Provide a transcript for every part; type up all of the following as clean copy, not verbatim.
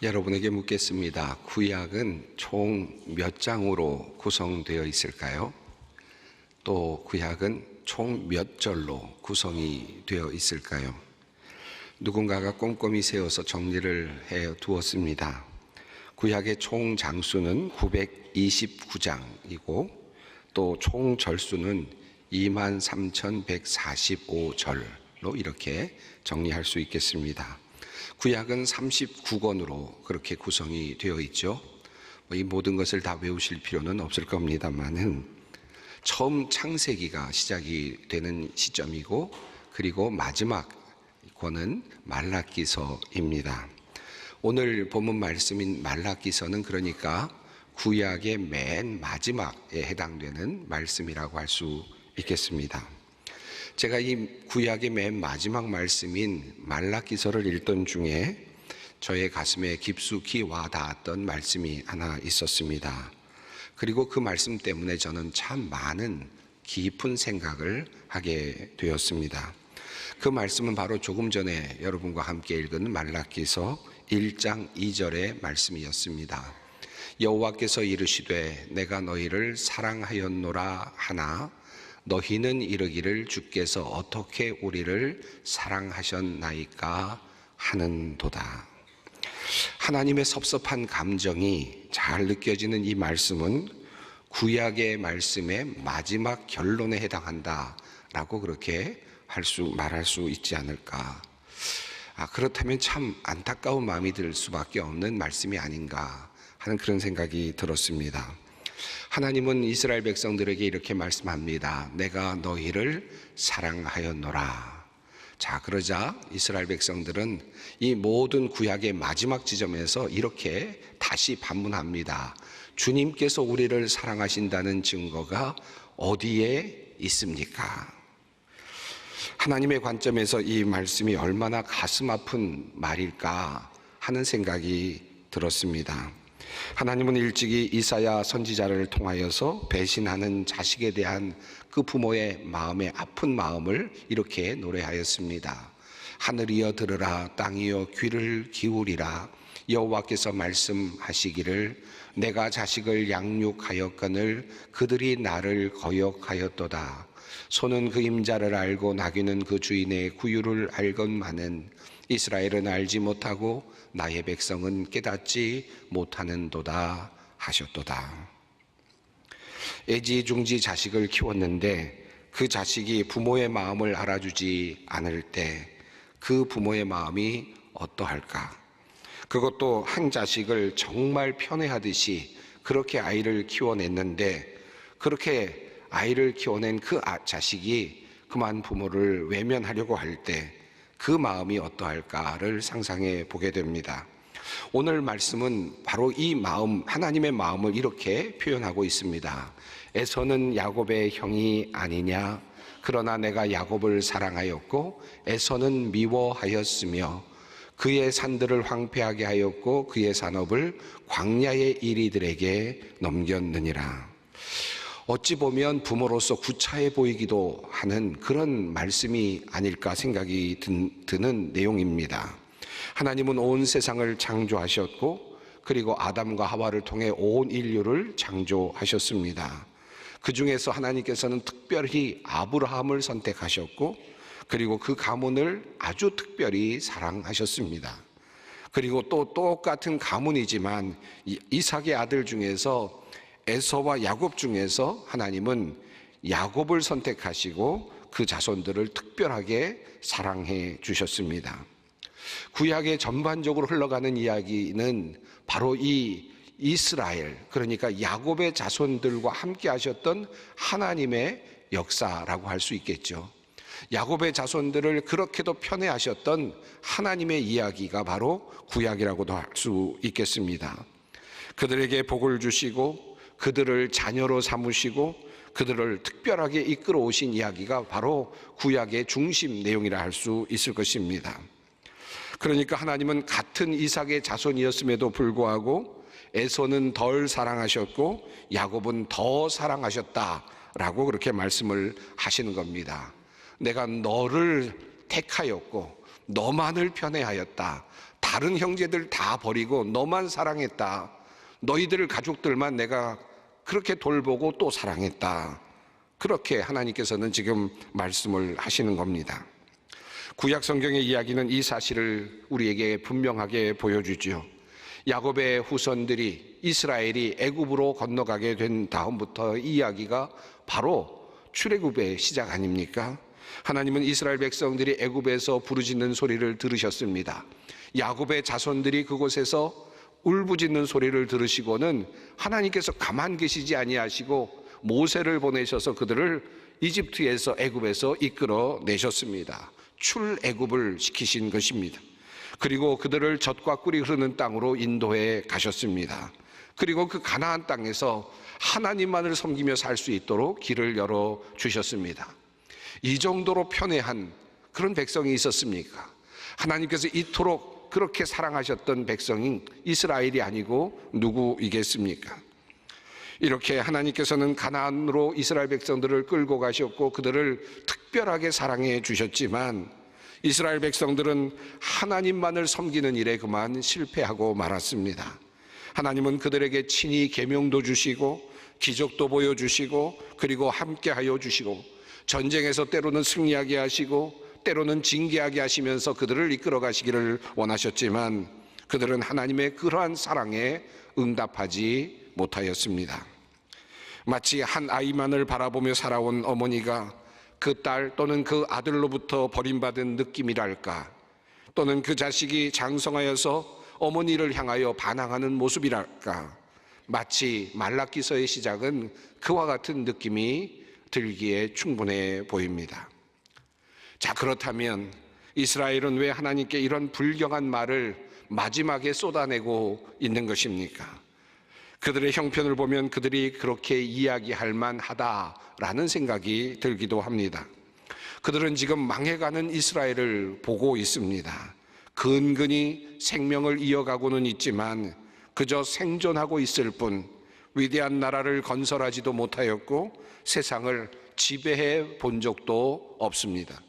여러분에게 묻겠습니다. 구약은 총 몇 장으로 구성되어 있을까요? 또 구약은 총 몇 절로 구성이 되어 있을까요? 누군가가 꼼꼼히 세워서 정리를 해 두었습니다. 구약의 총 장수는 929장이고 또 총 절수는 23,145절로 이렇게 정리할 수 있겠습니다. 구약은 39권으로 그렇게 구성이 되어 있죠. 이 모든 것을 다 외우실 필요는 없을 겁니다만은 처음 창세기가 시작이 되는 시점이고 그리고 마지막 권은 말라기서입니다. 오늘 본문 말씀인 말라기서는 그러니까 구약의 맨 마지막에 해당되는 말씀이라고 할 수 있겠습니다. 제가 이 구약의 맨 마지막 말씀인 말라기서를 읽던 중에 저의 가슴에 깊숙이 와닿았던 말씀이 하나 있었습니다. 그리고 그 말씀 때문에 저는 참 많은 깊은 생각을 하게 되었습니다. 그 말씀은 바로 조금 전에 여러분과 함께 읽은 말라기서 1장 2절의 말씀이었습니다. 여호와께서 이르시되 내가 너희를 사랑하였노라 하나 너희는 이르기를 주께서 어떻게 우리를 사랑하셨나이까 하는도다. 하나님의 섭섭한 감정이 잘 느껴지는 이 말씀은 구약의 말씀의 마지막 결론에 해당한다라고 그렇게 말할 수 있지 않을까. 그렇다면 참 안타까운 마음이 들 수밖에 없는 말씀이 아닌가 하는 그런 생각이 들었습니다. 하나님은 이스라엘 백성들에게 이렇게 말씀합니다. 내가 너희를 사랑하였노라. 자, 그러자 이스라엘 백성들은 이 모든 구약의 마지막 지점에서 이렇게 다시 반문합니다. 주님께서 우리를 사랑하신다는 증거가 어디에 있습니까? 하나님의 관점에서 이 말씀이 얼마나 가슴 아픈 말일까 하는 생각이 들었습니다. 하나님은 일찍이 이사야 선지자를 통하여서 배신하는 자식에 대한 그 부모의 마음의 아픈 마음을 이렇게 노래하였습니다. 하늘이여 들으라, 땅이여 귀를 기울이라. 여호와께서 말씀하시기를 내가 자식을 양육하였거늘 그들이 나를 거역하였도다. 소는 그 임자를 알고 나귀는 그 주인의 구유를 알건만은 이스라엘은 알지 못하고 나의 백성은 깨닫지 못하는도다 하셨도다. 애지중지 자식을 키웠는데 그 자식이 부모의 마음을 알아주지 않을 때 그 부모의 마음이 어떠할까? 그것도 한 자식을 정말 편애하듯이 그렇게 아이를 키워냈는데 그렇게 아이를 키워낸 그 자식이 그만 부모를 외면하려고 할 때 그 마음이 어떠할까를 상상해 보게 됩니다. 오늘 말씀은 바로 이 마음, 하나님의 마음을 이렇게 표현하고 있습니다. 에서는 야곱의 형이 아니냐? 그러나 내가 야곱을 사랑하였고 에서는 미워하였으며 그의 산들을 황폐하게 하였고 그의 산업을 광야의 이리들에게 넘겼느니라. 어찌 보면 부모로서 구차해 보이기도 하는 그런 말씀이 아닐까 생각이 드는 내용입니다. 하나님은 온 세상을 창조하셨고 그리고 아담과 하와를 통해 온 인류를 창조하셨습니다. 그 중에서 하나님께서는 특별히 아브라함을 선택하셨고 그리고 그 가문을 아주 특별히 사랑하셨습니다. 그리고 또 똑같은 가문이지만 이삭의 아들 중에서 에서와 야곱 중에서 하나님은 야곱을 선택하시고 그 자손들을 특별하게 사랑해 주셨습니다. 구약의 전반적으로 흘러가는 이야기는 바로 이 이스라엘, 그러니까 야곱의 자손들과 함께 하셨던 하나님의 역사라고 할 수 있겠죠. 야곱의 자손들을 그렇게도 편애하셨던 하나님의 이야기가 바로 구약이라고도 할 수 있겠습니다. 그들에게 복을 주시고 그들을 자녀로 삼으시고 그들을 특별하게 이끌어 오신 이야기가 바로 구약의 중심 내용이라 할 수 있을 것입니다. 그러니까 하나님은 같은 이삭의 자손이었음에도 불구하고 에서는 덜 사랑하셨고 야곱은 더 사랑하셨다라고 그렇게 말씀을 하시는 겁니다. 내가 너를 택하였고 너만을 편애하였다. 다른 형제들 다 버리고 너만 사랑했다. 너희들 가족들만 내가 그렇게 돌보고 또 사랑했다. 그렇게 하나님께서는 지금 말씀을 하시는 겁니다. 구약 성경의 이야기는 이 사실을 우리에게 분명하게 보여주죠. 야곱의 후손들이 이스라엘이 애굽으로 건너가게 된 다음부터 이 이야기가 바로 출애굽의 시작 아닙니까? 하나님은 이스라엘 백성들이 애굽에서 부르짖는 소리를 들으셨습니다. 야곱의 자손들이 그곳에서 울부짖는 소리를 들으시고는 하나님께서 가만 계시지 아니하시고 모세를 보내셔서 그들을 이집트에서 애굽에서 이끌어 내셨습니다. 출애굽을 시키신 것입니다. 그리고 그들을 젖과 꿀이 흐르는 땅으로 인도해 가셨습니다. 그리고 그 가나안 땅에서 하나님만을 섬기며 살 수 있도록 길을 열어 주셨습니다. 이 정도로 편애한 그런 백성이 있었습니까? 하나님께서 이토록 그렇게 사랑하셨던 백성인 이스라엘이 아니고 누구이겠습니까? 이렇게 하나님께서는 가나안으로 이스라엘 백성들을 끌고 가셨고 그들을 특별하게 사랑해 주셨지만 이스라엘 백성들은 하나님만을 섬기는 일에 그만 실패하고 말았습니다. 하나님은 그들에게 친히 계명도 주시고 기적도 보여주시고 그리고 함께하여 주시고 전쟁에서 때로는 승리하게 하시고 때로는 징계하게 하시면서 그들을 이끌어 가시기를 원하셨지만 그들은 하나님의 그러한 사랑에 응답하지 못하였습니다. 마치 한 아이만을 바라보며 살아온 어머니가 그 딸 또는 그 아들로부터 버림받은 느낌이랄까, 또는 그 자식이 장성하여서 어머니를 향하여 반항하는 모습이랄까, 마치 말라기서의 시작은 그와 같은 느낌이 들기에 충분해 보입니다. 자, 그렇다면 이스라엘은 왜 하나님께 이런 불경한 말을 마지막에 쏟아내고 있는 것입니까? 그들의 형편을 보면 그들이 그렇게 이야기할 만하다라는 생각이 들기도 합니다. 그들은 지금 망해가는 이스라엘을 보고 있습니다. 근근히 생명을 이어가고는 있지만 그저 생존하고 있을 뿐 위대한 나라를 건설하지도 못하였고 세상을 지배해 본 적도 없습니다.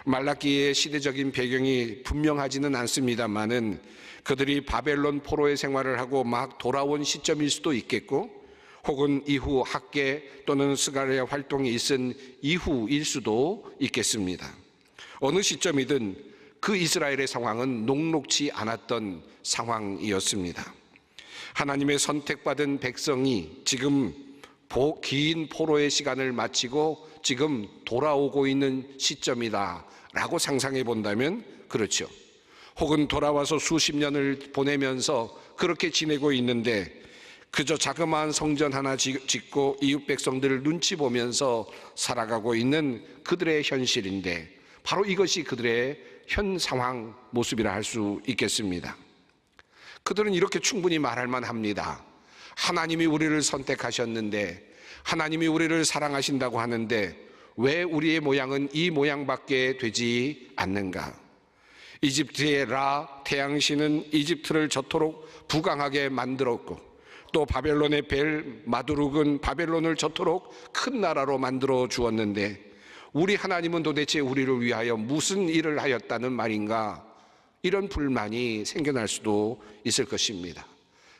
말라기의 시대적인 배경이 분명하지는 않습니다만은 그들이 바벨론 포로의 생활을 하고 막 돌아온 시점일 수도 있겠고 혹은 이후 학계 또는 스가랴 활동이 있은 이후일 수도 있겠습니다. 어느 시점이든 그 이스라엘의 상황은 녹록지 않았던 상황이었습니다. 하나님의 선택받은 백성이 지금 긴 포로의 시간을 마치고 지금 돌아오고 있는 시점이다라고 상상해 본다면 그렇죠. 혹은 돌아와서 수십 년을 보내면서 그렇게 지내고 있는데 그저 자그마한 성전 하나 짓고 이웃 백성들을 눈치 보면서 살아가고 있는 그들의 현실인데 바로 이것이 그들의 현 상황 모습이라 할 수 있겠습니다. 그들은 이렇게 충분히 말할 만합니다. 하나님이 우리를 선택하셨는데 하나님이 우리를 사랑하신다고 하는데 왜 우리의 모양은 이 모양밖에 되지 않는가? 이집트의 라 태양신은 이집트를 저토록 부강하게 만들었고 또 바벨론의 벨 마두룩은 바벨론을 저토록 큰 나라로 만들어 주었는데 우리 하나님은 도대체 우리를 위하여 무슨 일을 하였다는 말인가? 이런 불만이 생겨날 수도 있을 것입니다.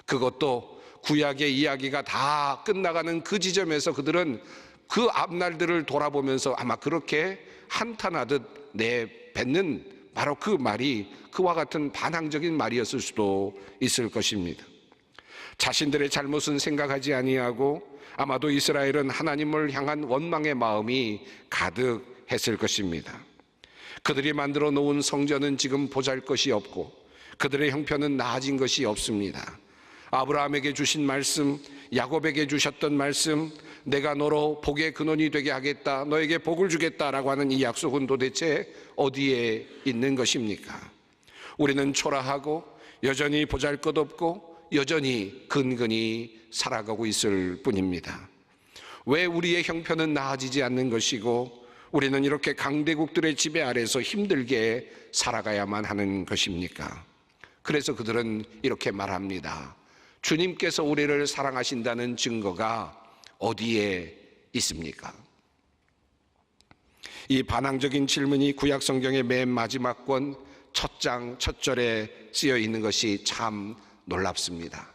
그것도 구약의 이야기가 다 끝나가는 그 지점에서 그들은 그 앞날들을 돌아보면서 아마 그렇게 한탄하듯 내뱉는 바로 그 말이 그와 같은 반항적인 말이었을 수도 있을 것입니다. 자신들의 잘못은 생각하지 아니하고 아마도 이스라엘은 하나님을 향한 원망의 마음이 가득했을 것입니다. 그들이 만들어 놓은 성전은 지금 보잘것이 없고 그들의 형편은 나아진 것이 없습니다. 아브라함에게 주신 말씀, 야곱에게 주셨던 말씀, 내가 너로 복의 근원이 되게 하겠다, 너에게 복을 주겠다라고 하는 이 약속은 도대체 어디에 있는 것입니까? 우리는 초라하고 여전히 보잘것없고 여전히 근근히 살아가고 있을 뿐입니다. 왜 우리의 형편은 나아지지 않는 것이고 우리는 이렇게 강대국들의 지배 아래서 힘들게 살아가야만 하는 것입니까? 그래서 그들은 이렇게 말합니다. 주님께서 우리를 사랑하신다는 증거가 어디에 있습니까? 이 반항적인 질문이 구약 성경의 맨 마지막 권 첫 장 첫 절에 쓰여 있는 것이 참 놀랍습니다.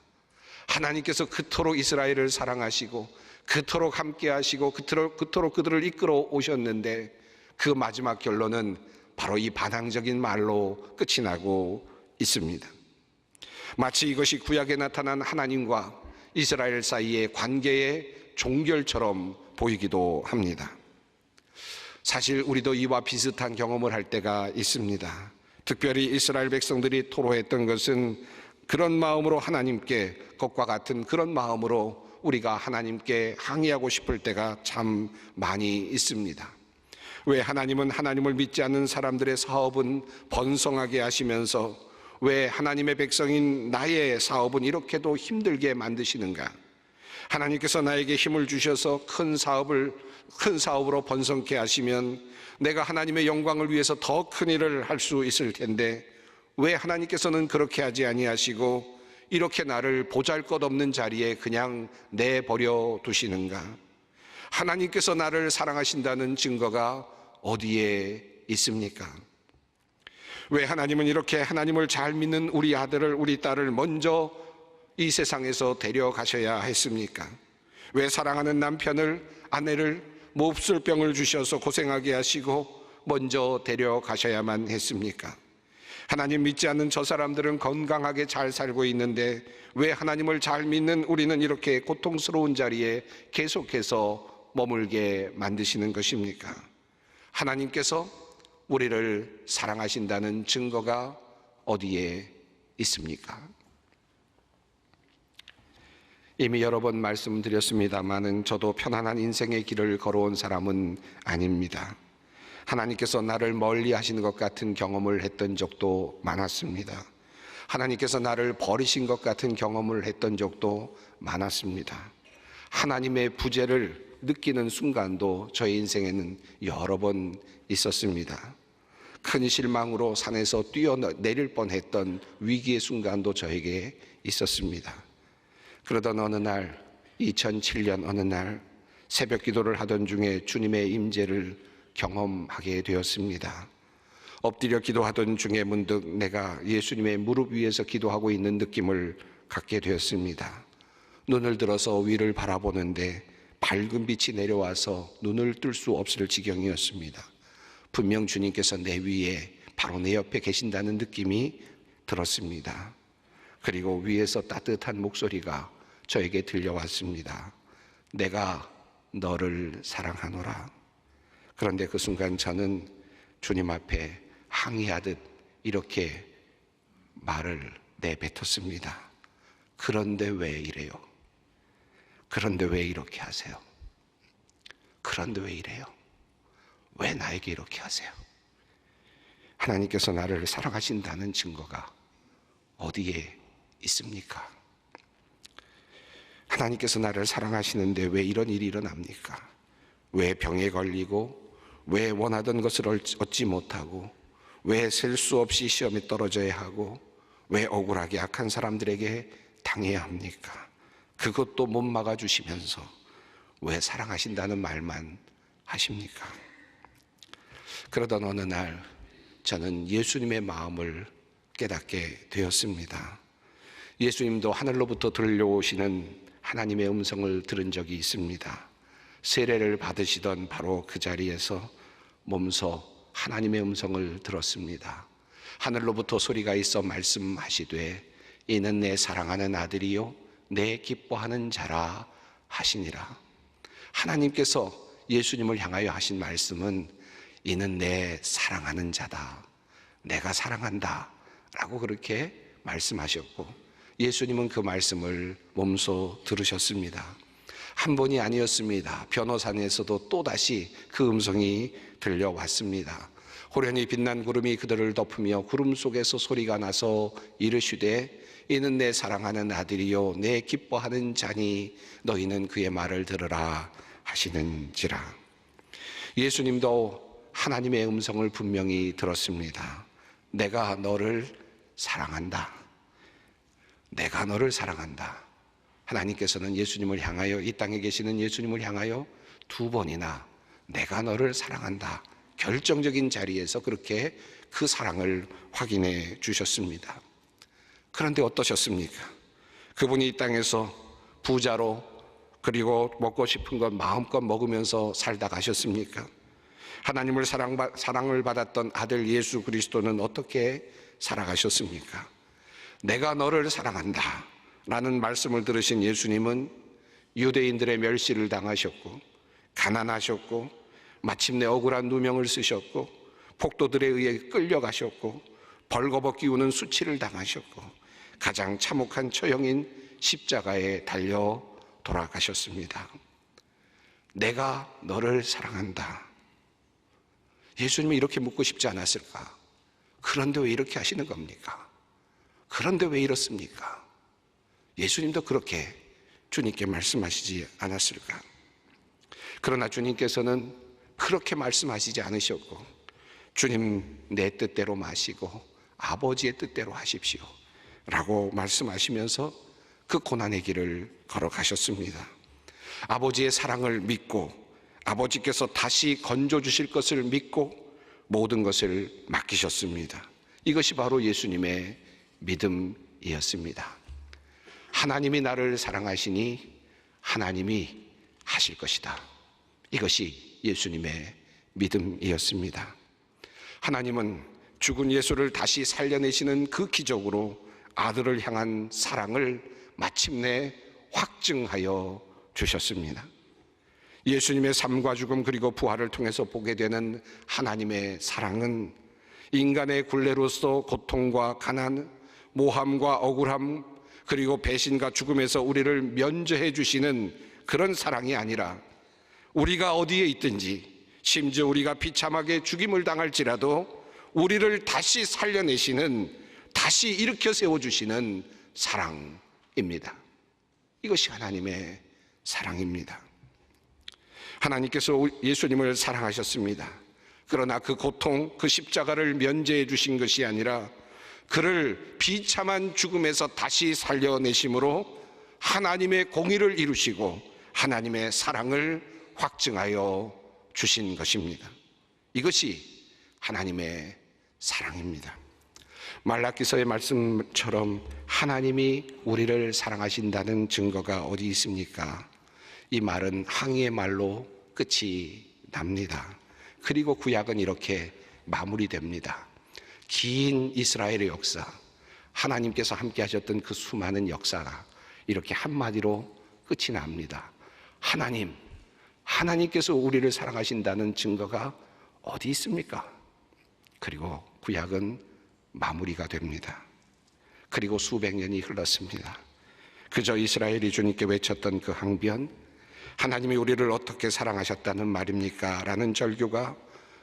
하나님께서 그토록 이스라엘을 사랑하시고 그토록 함께 하시고 그토록 그들을 이끌어 오셨는데 그 마지막 결론은 바로 이 반항적인 말로 끝이 나고 있습니다. 마치 이것이 구약에 나타난 하나님과 이스라엘 사이의 관계의 종결처럼 보이기도 합니다. 사실 우리도 이와 비슷한 경험을 할 때가 있습니다. 특별히 이스라엘 백성들이 토로했던 것은 그런 마음으로 하나님께, 것과 같은 그런 마음으로 우리가 하나님께 항의하고 싶을 때가 참 많이 있습니다. 왜 하나님은 하나님을 믿지 않는 사람들의 사업은 번성하게 하시면서 왜 하나님의 백성인 나의 사업은 이렇게도 힘들게 만드시는가? 하나님께서 나에게 힘을 주셔서 큰 사업으로 번성케 하시면 내가 하나님의 영광을 위해서 더 큰 일을 할 수 있을 텐데 왜 하나님께서는 그렇게 하지 아니하시고 이렇게 나를 보잘것없는 자리에 그냥 내버려 두시는가? 하나님께서 나를 사랑하신다는 증거가 어디에 있습니까? 왜 하나님은 이렇게 하나님을 잘 믿는 우리 아들을, 우리 딸을 먼저 이 세상에서 데려가셔야 했습니까? 왜 사랑하는 남편을, 아내를 몹쓸 병을 주셔서 고생하게 하시고 먼저 데려가셔야만 했습니까? 하나님 믿지 않는 저 사람들은 건강하게 잘 살고 있는데 왜 하나님을 잘 믿는 우리는 이렇게 고통스러운 자리에 계속해서 머물게 만드시는 것입니까? 하나님께서 우리를 사랑하신다는 증거가 어디에 있습니까? 이미 여러 번 말씀드렸습니다마는 저도 편안한 인생의 길을 걸어온 사람은 아닙니다. 하나님께서 나를 멀리 하시는 것 같은 경험을 했던 적도 많았습니다. 하나님께서 나를 버리신 것 같은 경험을 했던 적도 많았습니다. 하나님의 부재를 느끼는 순간도 저의 인생에는 여러 번 있었습니다. 큰 실망으로 산에서 뛰어내릴 뻔했던 위기의 순간도 저에게 있었습니다. 그러던 어느 날, 2007년 어느 날 새벽 기도를 하던 중에 주님의 임재를 경험하게 되었습니다. 엎드려 기도하던 중에 문득 내가 예수님의 무릎 위에서 기도하고 있는 느낌을 갖게 되었습니다. 눈을 들어서 위를 바라보는데 밝은 빛이 내려와서 눈을 뜰 수 없을 지경이었습니다. 분명 주님께서 내 위에, 바로 내 옆에 계신다는 느낌이 들었습니다. 그리고 위에서 따뜻한 목소리가 저에게 들려왔습니다. 내가 너를 사랑하노라. 그런데 그 순간 저는 주님 앞에 항의하듯 이렇게 말을 내뱉었습니다. 그런데 왜 이래요? 그런데 왜 이렇게 하세요? 그런데 왜 이래요? 왜 나에게 이렇게 하세요? 하나님께서 나를 사랑하신다는 증거가 어디에 있습니까? 하나님께서 나를 사랑하시는데 왜 이런 일이 일어납니까? 왜 병에 걸리고, 왜 원하던 것을 얻지 못하고, 왜 셀 수 없이 시험에 떨어져야 하고, 왜 억울하게 악한 사람들에게 당해야 합니까? 그것도 못 막아주시면서 왜 사랑하신다는 말만 하십니까? 그러던 어느 날 저는 예수님의 마음을 깨닫게 되었습니다. 예수님도 하늘로부터 들려오시는 하나님의 음성을 들은 적이 있습니다. 세례를 받으시던 바로 그 자리에서 몸소 하나님의 음성을 들었습니다. 하늘로부터 소리가 있어 말씀하시되 이는 내 사랑하는 아들이요 내 기뻐하는 자라 하시니라. 하나님께서 예수님을 향하여 하신 말씀은 이는 내 사랑하는 자다, 내가 사랑한다 라고 그렇게 말씀하셨고 예수님은 그 말씀을 몸소 들으셨습니다. 한 번이 아니었습니다. 변호산에서도 또다시 그 음성이 들려왔습니다. 호련히 빛난 구름이 그들을 덮으며 구름 속에서 소리가 나서 이르시되 이는 내 사랑하는 아들이요 내 기뻐하는 자니 너희는 그의 말을 들으라 하시는지라. 예수님도 하나님의 음성을 분명히 들었습니다. 내가 너를 사랑한다. 내가 너를 사랑한다. 하나님께서는 예수님을 향하여, 이 땅에 계시는 예수님을 향하여 두 번이나 내가 너를 사랑한다, 결정적인 자리에서 그렇게 그 사랑을 확인해 주셨습니다. 그런데 어떠셨습니까? 그분이 이 땅에서 부자로, 그리고 먹고 싶은 것 마음껏 먹으면서 살다 가셨습니까? 하나님을 사랑을 받았던 아들 예수 그리스도는 어떻게 살아가셨습니까? 내가 너를 사랑한다 라는 말씀을 들으신 예수님은 유대인들의 멸시를 당하셨고, 가난하셨고, 마침내 억울한 누명을 쓰셨고, 폭도들에 의해 끌려가셨고, 벌거벗기 우는 수치를 당하셨고, 가장 참혹한 처형인 십자가에 달려 돌아가셨습니다. 내가 너를 사랑한다. 예수님이 이렇게 묻고 싶지 않았을까? 그런데 왜 이렇게 하시는 겁니까? 그런데 왜 이렇습니까? 예수님도 그렇게 주님께 말씀하시지 않았을까? 그러나 주님께서는 그렇게 말씀하시지 않으셨고, 주님 내 뜻대로 마시고 아버지의 뜻대로 하십시오 라고 말씀하시면서 그 고난의 길을 걸어가셨습니다. 아버지의 사랑을 믿고, 아버지께서 다시 건져주실 것을 믿고 모든 것을 맡기셨습니다. 이것이 바로 예수님의 믿음이었습니다. 하나님이 나를 사랑하시니 하나님이 하실 것이다. 이것이 예수님의 믿음이었습니다. 하나님은 죽은 예수를 다시 살려내시는 그 기적으로 아들을 향한 사랑을 마침내 확증하여 주셨습니다. 예수님의 삶과 죽음 그리고 부활을 통해서 보게 되는 하나님의 사랑은 인간의 굴레로서 고통과 가난, 모함과 억울함, 그리고 배신과 죽음에서 우리를 면제해 주시는 그런 사랑이 아니라, 우리가 어디에 있든지, 심지어 우리가 비참하게 죽임을 당할지라도 우리를 다시 살려내시는, 다시 일으켜 세워주시는 사랑입니다. 이것이 하나님의 사랑입니다. 하나님께서 예수님을 사랑하셨습니다. 그러나 그 고통, 그 십자가를 면제해 주신 것이 아니라 그를 비참한 죽음에서 다시 살려내심으로 하나님의 공의를 이루시고 하나님의 사랑을 확증하여 주신 것입니다. 이것이 하나님의 사랑입니다. 말라기서의 말씀처럼 하나님이 우리를 사랑하신다는 증거가 어디 있습니까? 이 말은 항의의 말로 끝이 납니다. 그리고 구약은 이렇게 마무리됩니다. 긴 이스라엘의 역사, 하나님께서 함께 하셨던 그 수많은 역사가 이렇게 한마디로 끝이 납니다. 하나님께서 우리를 사랑하신다는 증거가 어디 있습니까? 그리고 구약은 마무리가 됩니다. 그리고 수백 년이 흘렀습니다. 그저 이스라엘이 주님께 외쳤던 그 항변, 하나님이 우리를 어떻게 사랑하셨다는 말입니까? 라는 절규가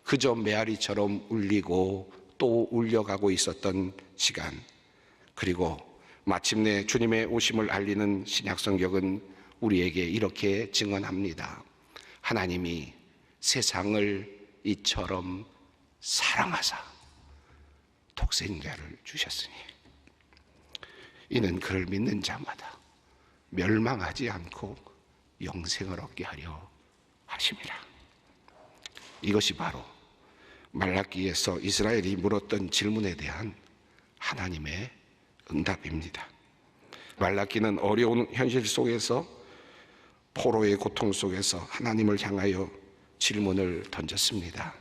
그저 메아리처럼 울리고 또 울려가고 있었던 시간, 그리고 마침내 주님의 오심을 알리는 신약성경은 우리에게 이렇게 증언합니다. 하나님이 세상을 이처럼 사랑하사 독생자를 주셨으니 이는 그를 믿는 자마다 멸망하지 않고 영생을 얻게 하려 하심이라. 이것이 바로 말라기에서 이스라엘이 물었던 질문에 대한 하나님의 응답입니다. 말라기는 어려운 현실 속에서, 포로의 고통 속에서 하나님을 향하여 질문을 던졌습니다.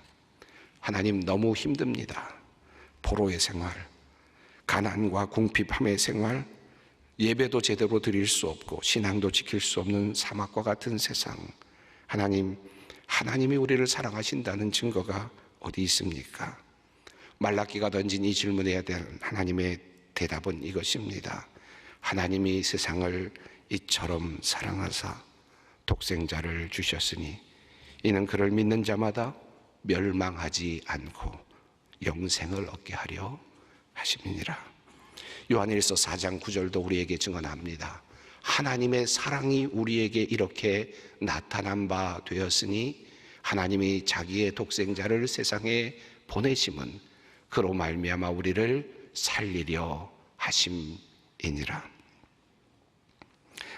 하나님, 너무 힘듭니다. 포로의 생활, 가난과 궁핍함의 생활, 예배도 제대로 드릴 수 없고 신앙도 지킬 수 없는 사막과 같은 세상. 하나님이 우리를 사랑하신다는 증거가 어디 있습니까? 말라기가 던진 이 질문에 대한 하나님의 대답은 이것입니다. 하나님이 세상을 이처럼 사랑하사 독생자를 주셨으니 이는 그를 믿는 자마다 멸망하지 않고 영생을 얻게 하려 하심이니라. 요한일서 4장 9절도 우리에게 증언합니다. 하나님의 사랑이 우리에게 이렇게 나타난 바 되었으니 하나님이 자기의 독생자를 세상에 보내심은 그로 말미암아 우리를 살리려 하심이니라.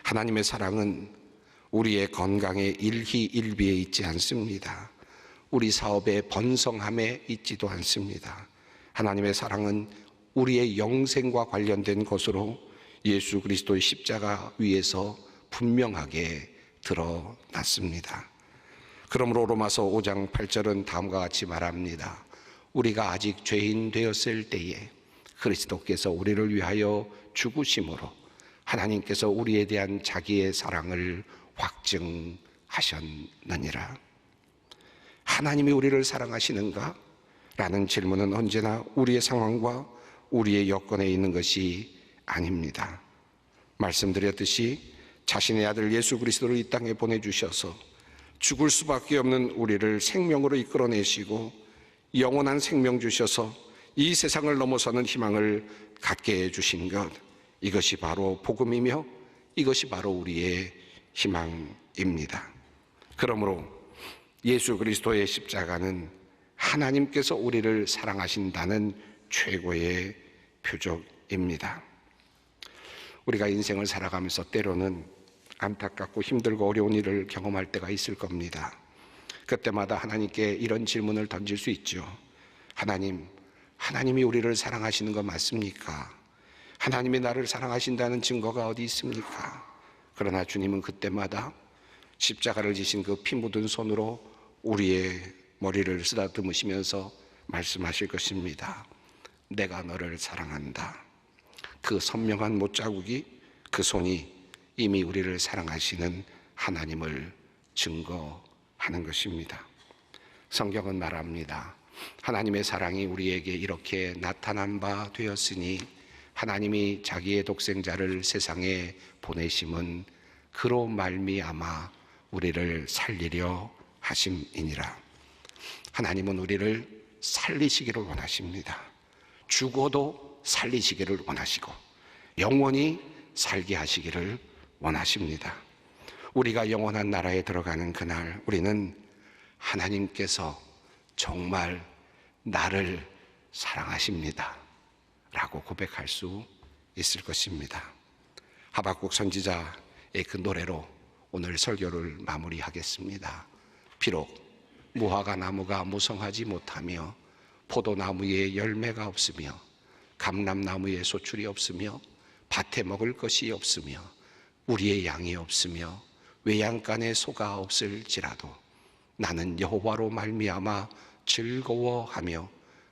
하나님의 사랑은 우리의 건강에 일희일비에 있지 않습니다. 우리 사업의 번성함에 있지도 않습니다. 하나님의 사랑은 우리의 영생과 관련된 것으로 예수 그리스도의 십자가 위에서 분명하게 드러났습니다. 그러므로 로마서 5장 8절은 다음과 같이 말합니다. 우리가 아직 죄인 되었을 때에 그리스도께서 우리를 위하여 죽으심으로 하나님께서 우리에 대한 자기의 사랑을 확증하셨느니라. 하나님이 우리를 사랑하시는가? 라는 질문은 언제나 우리의 상황과 우리의 여건에 있는 것이 아닙니다. 말씀드렸듯이 자신의 아들 예수 그리스도를 이 땅에 보내주셔서 죽을 수밖에 없는 우리를 생명으로 이끌어내시고 영원한 생명 주셔서 이 세상을 넘어서는 희망을 갖게 해주신 것, 이것이 바로 복음이며 이것이 바로 우리의 희망입니다. 그러므로 예수 그리스도의 십자가는 하나님께서 우리를 사랑하신다는 최고의 표적입니다. 우리가 인생을 살아가면서 때로는 안타깝고 힘들고 어려운 일을 경험할 때가 있을 겁니다. 그때마다 하나님께 이런 질문을 던질 수 있죠. 하나님이 우리를 사랑하시는 거 맞습니까? 하나님이 나를 사랑하신다는 증거가 어디 있습니까? 그러나 주님은 그때마다 십자가를 지신 그 피 묻은 손으로 우리의 머리를 쓰다듬으시면서 말씀하실 것입니다. 내가 너를 사랑한다. 그 선명한 못자국이, 그 손이 이미 우리를 사랑하시는 하나님을 증거하는 것입니다. 성경은 말합니다. 하나님의 사랑이 우리에게 이렇게 나타난 바 되었으니 하나님이 자기의 독생자를 세상에 보내심은 그로 말미암아 우리를 살리려 하심이니라. 하나님은 우리를 살리시기를 원하십니다. 죽어도 살리시기를 원하시고 영원히 살게 하시기를 원하십니다. 우리가 영원한 나라에 들어가는 그날 우리는 하나님께서 정말 나를 사랑하십니다 라고 고백할 수 있을 것입니다. 하박국 선지자의 그 노래로 오늘 설교를 마무리하겠습니다. 비록 무화과 나무가 무성하지 못하며 포도나무에 열매가 없으며 감람나무에 소출이 없으며 밭에 먹을 것이 없으며 우리의 양이 없으며 외양간에 소가 없을지라도 나는 여호와로 말미암아 즐거워하며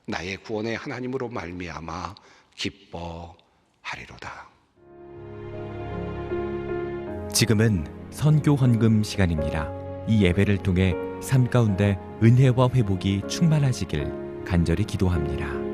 나의 구원의 하나님으로 말미암아 기뻐하리로다. 지금은 선교 헌금 시간입니다. 이 예배를 통해 삶 가운데 은혜와 회복이 충만하시길 간절히 기도합니다.